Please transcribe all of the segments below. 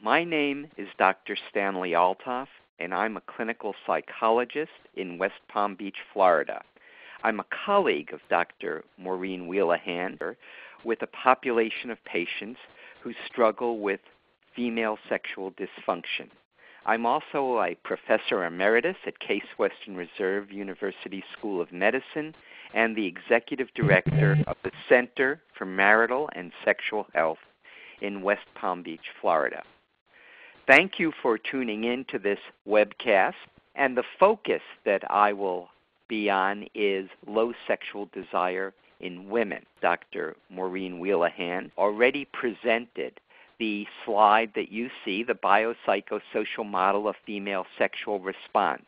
My name is Dr. Stanley Altoff, and I'm a clinical psychologist in West Palm Beach, Florida. I'm a colleague of Dr. Maureen Wheelahan with a population of patients who struggle with female sexual dysfunction. I'm also a professor emeritus at Case Western Reserve University School of Medicine and the executive director of the Center for Marital and Sexual Health in West Palm Beach, Florida. Thank you for tuning in to this webcast, and the focus that I will be on is low sexual desire in women. Dr. Maureen Wheelahan already presented the slide that you see, the biopsychosocial model of female sexual response.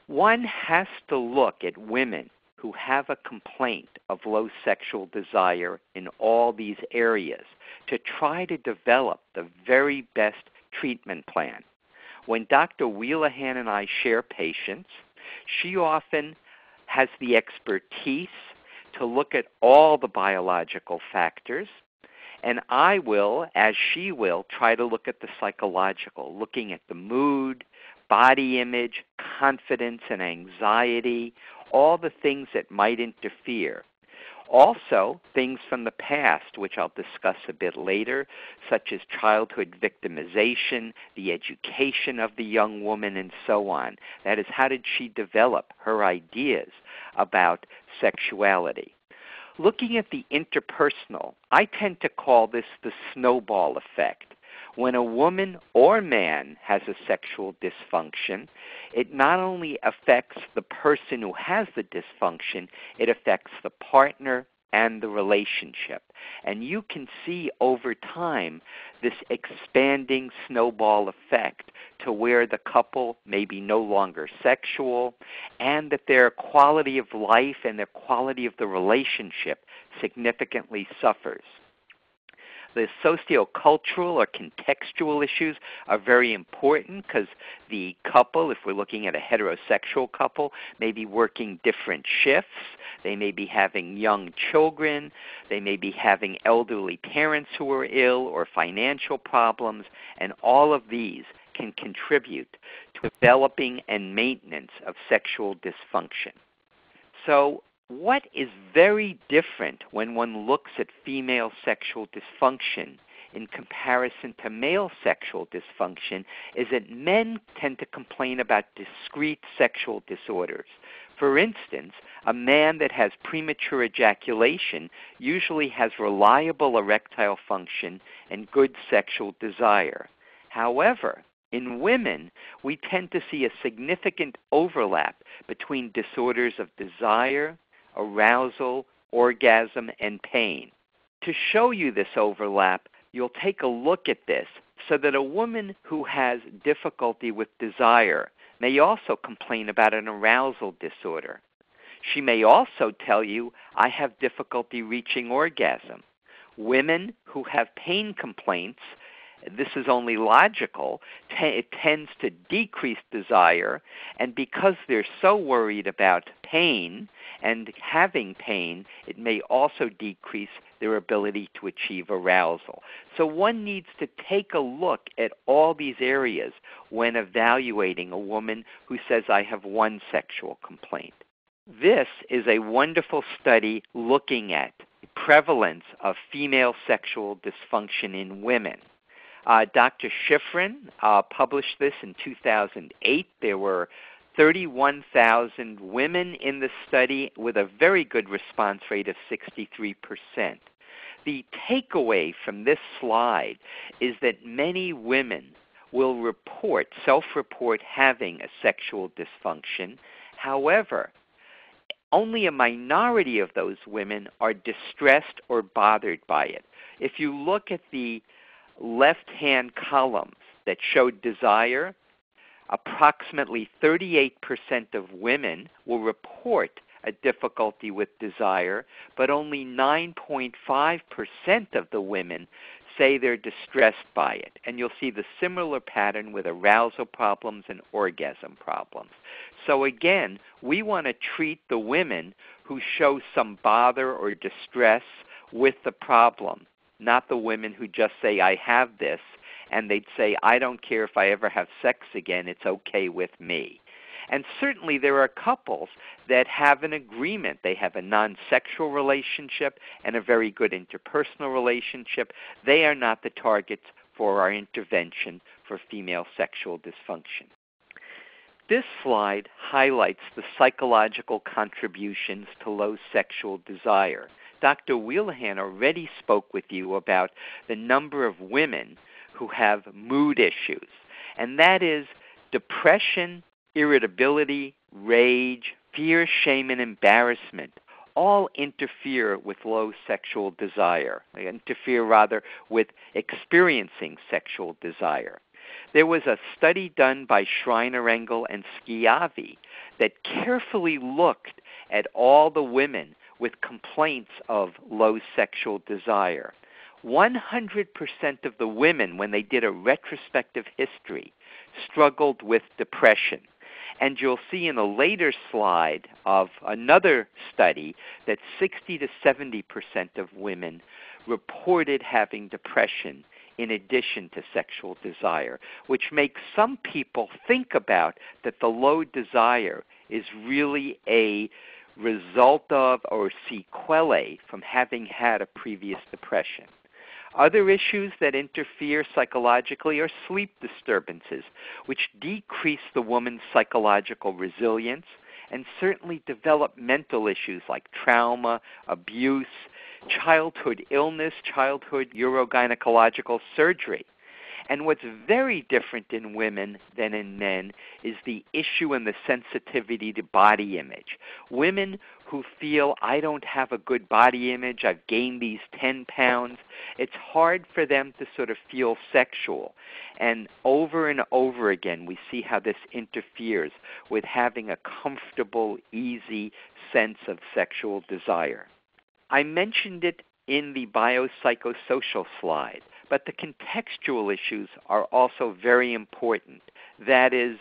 One has to look at women who have a complaint of low sexual desire in all these areas to try to develop the very best treatment plan. When Dr. Wheelahan and I share patients, she often has the expertise to look at all the biological factors, and I will, as she will, try to look at the psychological, looking at the mood, body image, confidence and anxiety, all the things that might interfere. Also, things from the past, which I'll discuss a bit later, such as childhood victimization, the education of the young woman, and so on. That is, how did she develop her ideas about sexuality? Looking at the interpersonal, I tend to call this the snowball effect. When a woman or man has a sexual dysfunction, it not only affects the person who has the dysfunction, it affects the partner and the relationship. And you can see over time this expanding snowball effect to where the couple may be no longer sexual and that their quality of life and their quality of the relationship significantly suffers. The sociocultural or contextual issues are very important because the couple, if we're looking at a heterosexual couple, may be working different shifts. They may be having young children. They may be having elderly parents who are ill or financial problems. And all of these can contribute to developing and maintenance of sexual dysfunction. So, what is very different when one looks at female sexual dysfunction in comparison to male sexual dysfunction is that men tend to complain about discrete sexual disorders. For instance, a man that has premature ejaculation usually has reliable erectile function and good sexual desire. However, in women, we tend to see a significant overlap between disorders of desire, arousal, orgasm, and pain. To show you this overlap, you'll take a look at this so that a woman who has difficulty with desire may also complain about an arousal disorder. She may also tell you, I have difficulty reaching orgasm. Women who have pain complaints, this is only logical, it tends to decrease desire, and because they're so worried about pain and having pain, it may also decrease their ability to achieve arousal. So one needs to take a look at all these areas when evaluating a woman who says, I have one sexual complaint. This is a wonderful study looking at the prevalence of female sexual dysfunction in women. Dr. Shiffrin published this in 2008. There were 31,000 women in the study with a very good response rate of 63%. The takeaway from this slide is that many women will self-report having a sexual dysfunction. However, only a minority of those women are distressed or bothered by it. If you look at the left-hand columns that show desire, approximately 38% of women will report a difficulty with desire, but only 9.5% of the women say they're distressed by it. And you'll see the similar pattern with arousal problems and orgasm problems. So again, we want to treat the women who show some bother or distress with the problem, not the women who just say, I have this, and they'd say, I don't care if I ever have sex again, it's okay with me. And certainly there are couples that have an agreement. They have a non-sexual relationship and a very good interpersonal relationship. They are not the targets for our intervention for female sexual dysfunction. This slide highlights the psychological contributions to low sexual desire. Dr. Wheelahan already spoke with you about the number of women who have mood issues, and that is depression, irritability, rage, fear, shame, and embarrassment all interfere with low sexual desire. They interfere, rather, with experiencing sexual desire. There was a study done by Schreiner Engel and Schiavi that carefully looked at all the women with complaints of low sexual desire. 100% of the women, when they did a retrospective history, struggled with depression. And you'll see in a later slide of another study that 60 to 70% of women reported having depression in addition to sexual desire, which makes some people think about that the low desire is really a result of or sequelae from having had a previous depression. Other issues that interfere psychologically are sleep disturbances, which decrease the woman's psychological resilience and certainly developmental issues like trauma, abuse, childhood illness, childhood urogynecological surgery. And what's very different in women than in men is the issue and the sensitivity to body image. Women who feel, I don't have a good body image, I've gained these 10 pounds, it's hard for them to sort of feel sexual. And over again, we see how this interferes with having a comfortable, easy sense of sexual desire. I mentioned it in the biopsychosocial slide, but the contextual issues are also very important. That is,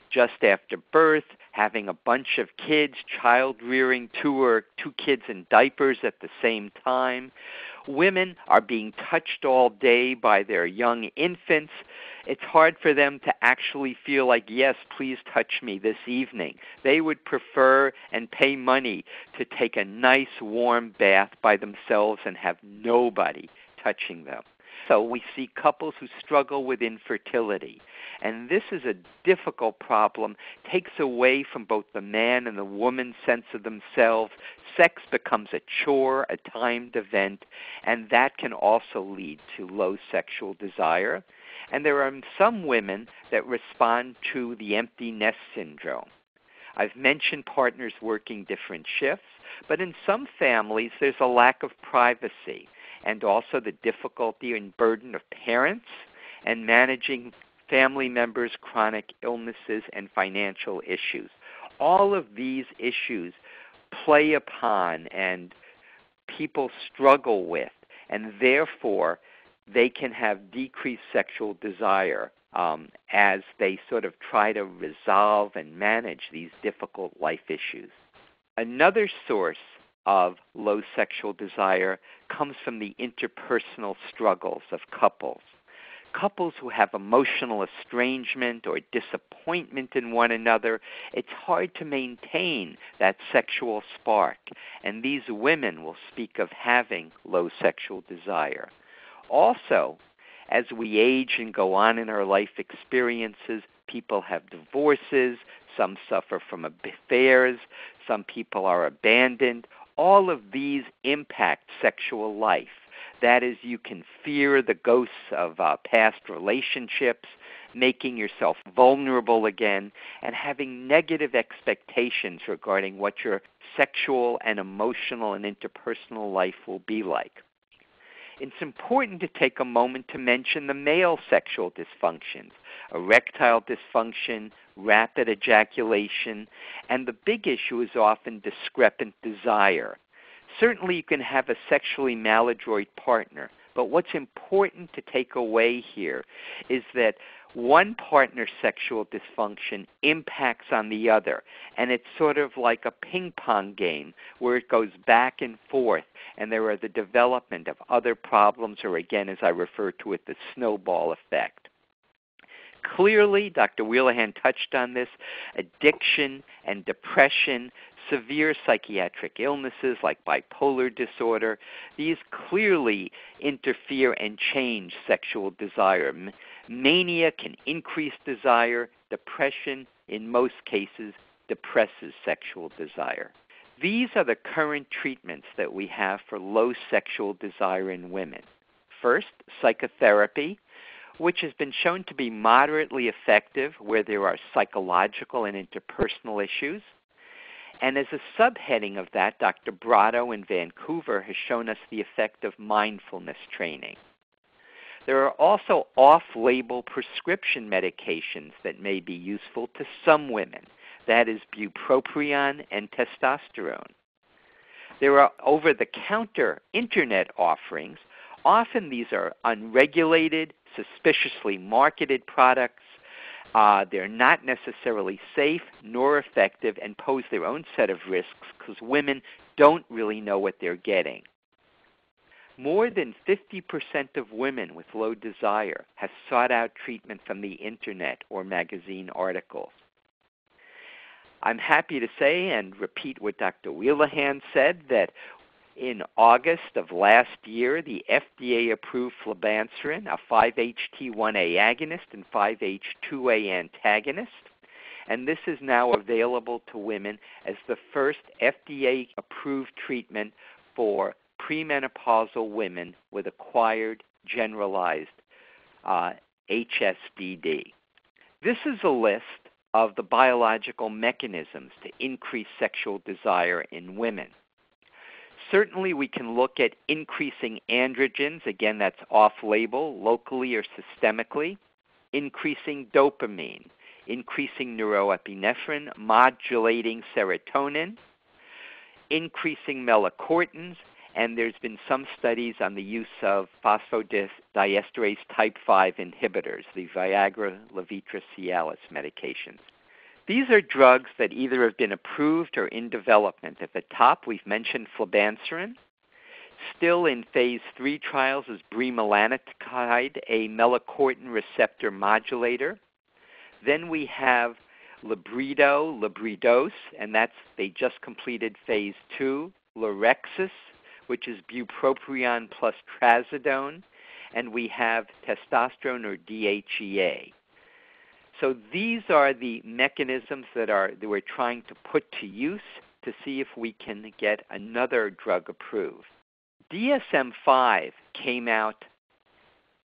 just after birth, having a bunch of kids, child rearing, two kids in diapers at the same time. Women are being touched all day by their young infants. It's hard for them to actually feel like, yes, please touch me this evening. They would prefer and pay money to take a nice warm bath by themselves and have nobody touching them. So we see couples who struggle with infertility. And this is a difficult problem, takes away from both the man and the woman's sense of themselves. Sex becomes a chore, a timed event, and that can also lead to low sexual desire. And there are some women that respond to the empty nest syndrome. I've mentioned partners working different shifts, but in some families there's a lack of privacy and also the difficulty and burden of parents and managing family members' chronic illnesses and financial issues. All of these issues play upon and people struggle with, and therefore they can have decreased sexual desire as they sort of try to resolve and manage these difficult life issues. Another source of low sexual desire comes from the interpersonal struggles of couples. Couples who have emotional estrangement or disappointment in one another, it's hard to maintain that sexual spark, and these women will speak of having low sexual desire. Also, as we age and go on in our life experiences, people have divorces, some suffer from affairs, some people are abandoned. All of these impact sexual life. That is, you can fear the ghosts of past relationships, making yourself vulnerable again, and having negative expectations regarding what your sexual and emotional and interpersonal life will be like. It's important to take a moment to mention the male sexual dysfunctions, erectile dysfunction, rapid ejaculation, and the big issue is often discrepant desire. Certainly you can have a sexually maladroit partner, but what's important to take away here is that one partner's sexual dysfunction impacts on the other, and it's sort of like a ping pong game where it goes back and forth, and there are the development of other problems, or again, as I refer to it, the snowball effect. Clearly, Dr. Wheelahan touched on this, addiction and depression, severe psychiatric illnesses like bipolar disorder, these clearly interfere and change sexual desire. Mania can increase desire. Depression, in most cases, depresses sexual desire. These are the current treatments that we have for low sexual desire in women. First, psychotherapy, which has been shown to be moderately effective where there are psychological and interpersonal issues. And as a subheading of that, Dr. Brotto in Vancouver has shown us the effect of mindfulness training. There are also off-label prescription medications that may be useful to some women. That is bupropion and testosterone. There are over-the-counter internet offerings. Often these are unregulated, suspiciously marketed products. They're not necessarily safe nor effective and pose their own set of risks because women don't really know what they're getting. More than 50% of women with low desire have sought out treatment from the internet or magazine articles. I'm happy to say and repeat what Dr. Wheelahan said, that in August of last year, the FDA approved flibanserin, a 5-HT1A agonist and 5-H2A antagonist, and this is now available to women as the first FDA-approved treatment for premenopausal women with acquired generalized HSDD. This is a list of the biological mechanisms to increase sexual desire in women. Certainly we can look at increasing androgens, again that's off-label, locally or systemically, increasing dopamine, increasing neuroepinephrine, modulating serotonin, increasing melanocortins, and there's been some studies on the use of phosphodiesterase type 5 inhibitors, the Viagra, Levitra, Cialis medications. These are drugs that either have been approved or in development. At the top, we've mentioned flibanserin. Still in phase 3 trials is bremelanotide, a melanocortin receptor modulator. Then we have Libridose, and they just completed phase 2. Lorexis, which is bupropion plus trazodone. And we have testosterone or DHEA. So these are the mechanisms that we're trying to put to use to see if we can get another drug approved. DSM-5 came out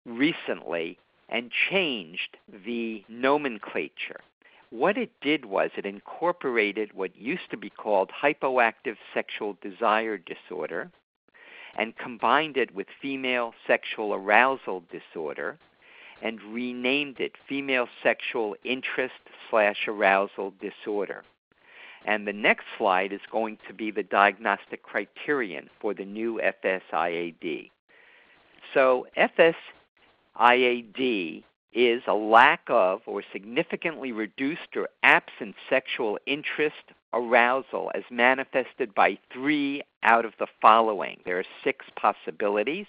recently and changed the nomenclature. What it did was it incorporated what used to be called hypoactive sexual desire disorder and combined it with female sexual arousal disorder and renamed it female sexual interest/arousal disorder. And the next slide is going to be the diagnostic criterion for the new FSIAD. So FSIAD is a lack of or significantly reduced or absent sexual interest, arousal as manifested by 3 out of the following. There are 6 possibilities.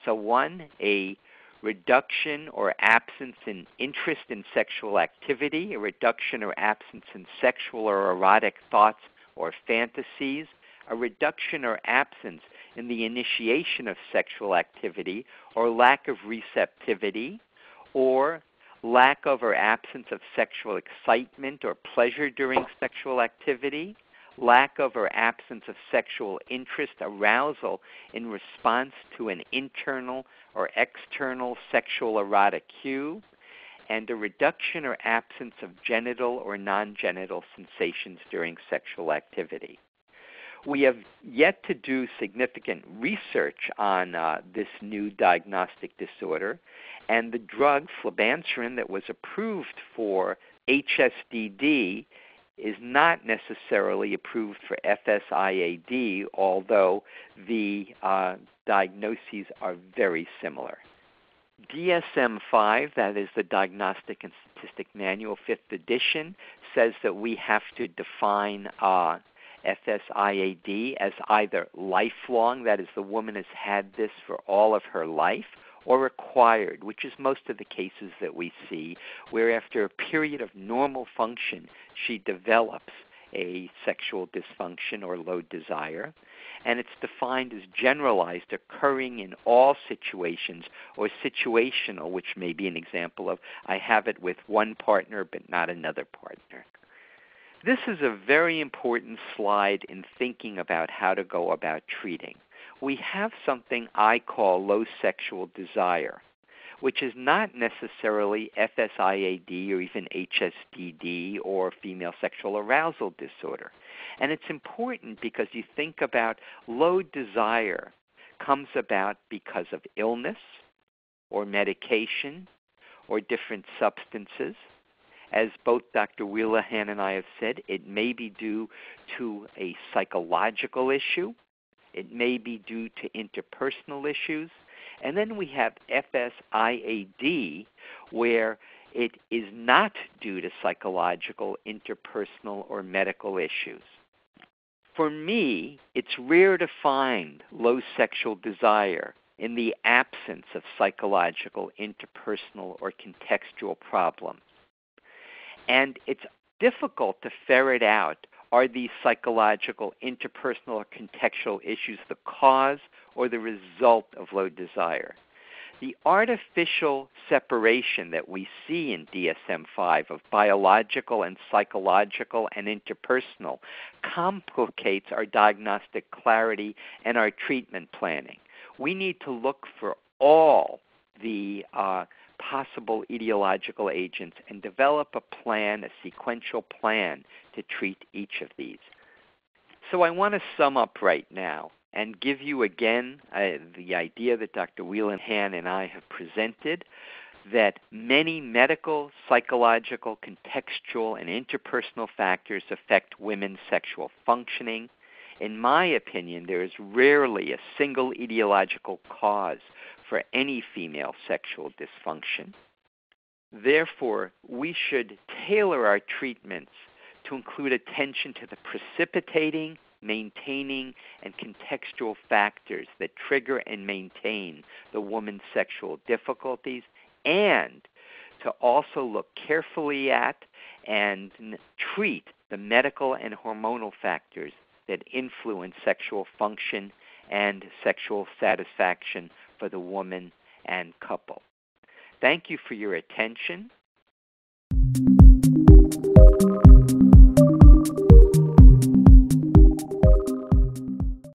So 1, a reduction or absence in interest in sexual activity, a reduction or absence in sexual or erotic thoughts or fantasies, a reduction or absence in the initiation of sexual activity or lack of receptivity, or lack of or absence of sexual excitement or pleasure during sexual activity, lack of or absence of sexual interest, arousal in response to an internal or external sexual erotic cue, and a reduction or absence of genital or non-genital sensations during sexual activity. We have yet to do significant research on this new diagnostic disorder, and the drug flibanserin that was approved for HSDD is not necessarily approved for FSIAD, although the diagnoses are very similar. DSM-5, that is the Diagnostic and Statistic Manual, 5th edition, says that we have to define FSIAD as either lifelong, that is the woman has had this for all of her life, or acquired, which is most of the cases that we see, where after a period of normal function, she develops a sexual dysfunction or low desire. And it's defined as generalized, occurring in all situations, or situational, which may be an example of I have it with one partner but not another partner. This is a very important slide in thinking about how to go about treating. We have something I call low sexual desire, which is not necessarily FSIAD or even HSDD or female sexual arousal disorder. And it's important because you think about low desire comes about because of illness or medication or different substances. As both Dr. Wheelahan and I have said, it may be due to a psychological issue. It may be due to interpersonal issues. And then we have FSIAD, where it is not due to psychological, interpersonal, or medical issues. For me, it's rare to find low sexual desire in the absence of psychological, interpersonal, or contextual problems. And it's difficult to ferret out, are these psychological, interpersonal, or contextual issues the cause or the result of low desire? The artificial separation that we see in DSM-5 of biological and psychological and interpersonal complicates our diagnostic clarity and our treatment planning. We need to look for all the possible etiological agents and develop a plan, a sequential plan to treat each of these. So I want to sum up right now and give you again the idea that Dr. Wheelahan and I have presented, that many medical, psychological, contextual, and interpersonal factors affect women's sexual functioning. In my opinion, there is rarely a single etiological cause for any female sexual dysfunction. Therefore, we should tailor our treatments to include attention to the precipitating, maintaining, and contextual factors that trigger and maintain the woman's sexual difficulties, and to also look carefully at and treat the medical and hormonal factors that influence sexual function and sexual satisfaction for the woman and couple. Thank you for your attention.